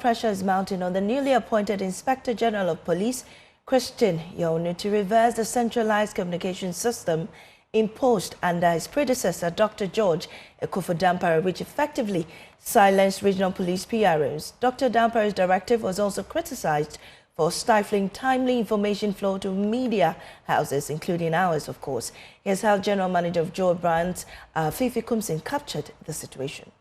pressure is mounting on the newly appointed Inspector General of Police, Christian Yonu, to reverse the centralized communication system imposed under his predecessor, Dr. George IGP Dampare, which effectively silenced regional police PROs. Dr. Dampare's directive was also criticized for stifling timely information flow to media houses, including ours, of course. Here's how General Manager of Joe Brands, Fifi Kumsin, captured the situation.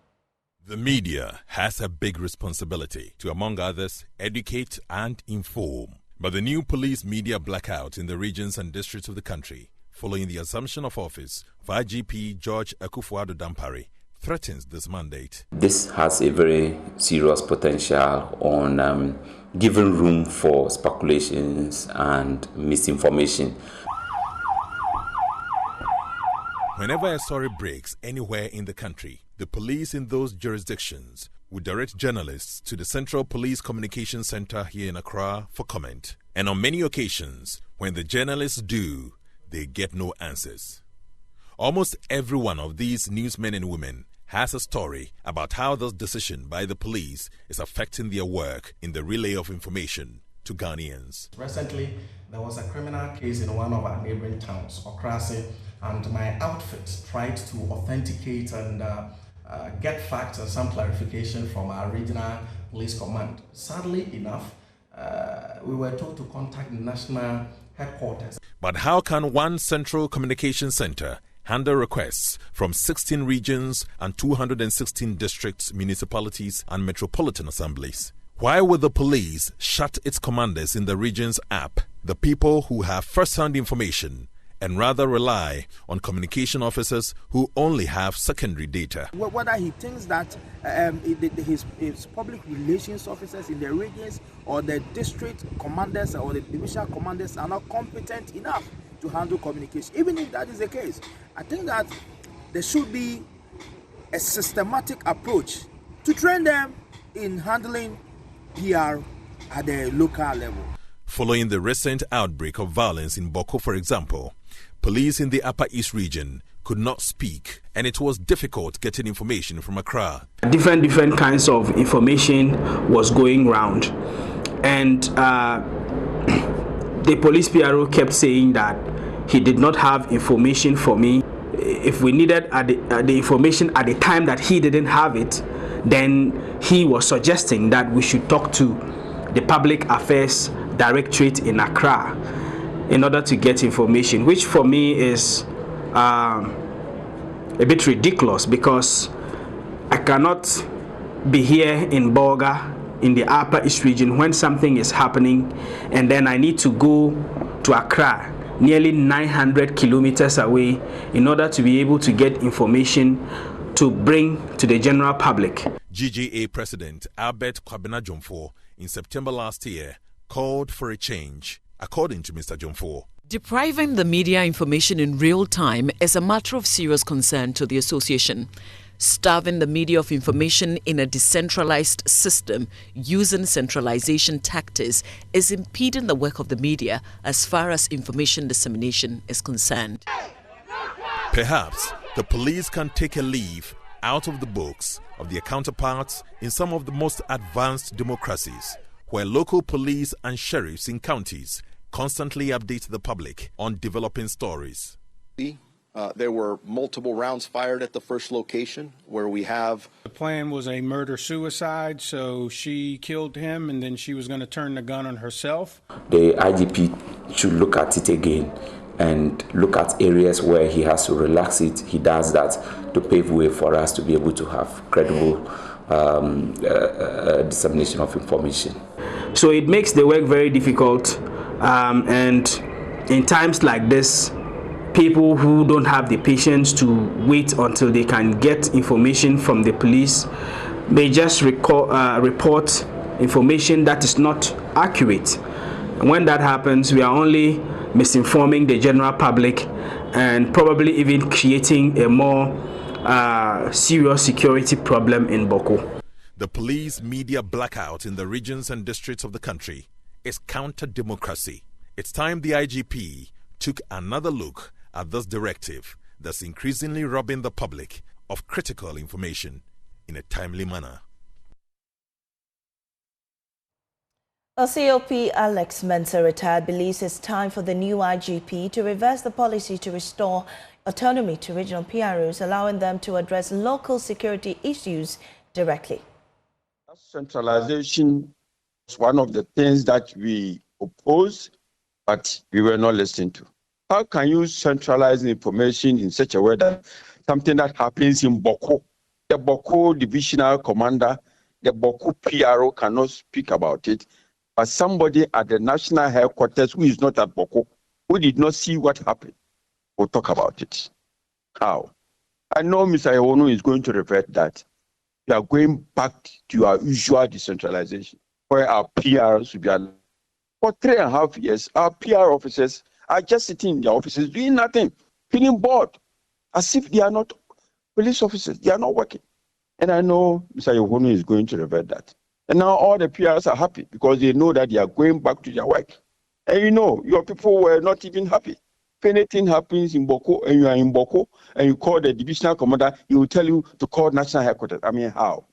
The media has a big responsibility to, among others, educate and inform. But the new police media blackout in the regions and districts of the country, following the assumption of office of IGP George IGP Dampare, threatens this mandate. This has a very serious potential on giving room for speculations and misinformation. Whenever a story breaks anywhere in the country, the police in those jurisdictions would direct journalists to the Central Police Communication Center here in Accra for comment. And on many occasions, when the journalists do, they get no answers. Almost every one of these newsmen and women has a story about how this decision by the police is affecting their work in the relay of information to Ghanaians. Recently, there was a criminal case in one of our neighboring towns, Okrasi, and my outfit tried to authenticate and get facts and some clarification from our regional police command. Sadly enough, we were told to contact the national headquarters. But how can one central communication center handle requests from 16 regions and 216 districts, municipalities and metropolitan assemblies? Why would the police shut its commanders in the regions up, the people who have first-hand information, and rather rely on communication officers who only have secondary data? Whether he thinks that his public relations officers in the regions or the district commanders or the divisional commanders are not competent enough to handle communication. Even if that is the case, I think that there should be a systematic approach to train them in handling PR at the local level. Following the recent outbreak of violence in Boko, for example, police in the Upper East region could not speak, and it was difficult getting information from Accra. Different kinds of information was going round, and the police PRO kept saying that he did not have information for me. If we needed the information at the time that he didn't have it, then he was suggesting that we should talk to the Public Affairs Directorate in Accra in order to get information, which for me is a bit ridiculous, because I cannot be here in Bolga in the Upper East region when something is happening and then I need to go to Accra, nearly 900 kilometers away, in order to be able to get information to bring to the general public. GGA President Albert Kwabena Jomfo in September last year called for a change. According to Mr. Jomfo, depriving the media information in real time is a matter of serious concern to the association. Starving the media of information in a decentralized system using centralization tactics is impeding the work of the media as far as information dissemination is concerned. Perhaps the police can take a leaf out of the books of their counterparts in some of the most advanced democracies, where local police and sheriffs in counties constantly update the public on developing stories. There were multiple rounds fired at the first location where we have... The plan was a murder-suicide, so she killed him and then she was going to turn the gun on herself. The IGP should look at it again and look at areas where he has to relax it. He does that to pave way for us to be able to have credible dissemination of information. So it makes the work very difficult, and in times like this, people who don't have the patience to wait until they can get information from the police may just report information that is not accurate. And when that happens, we are only misinforming the general public and probably even creating a more serious security problem in Boko. The police media blackout in the regions and districts of the country is counter-democracy. It's time the IGP took another look at this directive that's increasingly robbing the public of critical information in a timely manner. COP Alex Mensah, retired, believes it's time for the new IGP to reverse the policy to restore autonomy to regional PROs, allowing them to address local security issues directly. Centralization was one of the things that we opposed, but we were not listened to. How can you centralize information in such a way that something that happens in Boko, the Boko divisional commander, the Boko PRO cannot speak about it, but somebody at the national headquarters who is not at Boko, who did not see what happened, will talk about it? How? I know Mr. Ewono is going to revert that. We are going back to our usual decentralization, where our PRs will be allowed. For 3.5 years, our PR officers are just sitting in their offices doing nothing, feeling bored, as if they are not police officers. They are not working. And I know Mr. Ewono is going to revert that. And now all the PRs are happy because they know that they are going back to their work. And you know, your people were not even happy. If anything happens in Boko and you are in Boko and you call the divisional commander, he will tell you to call national headquarters. I mean, how?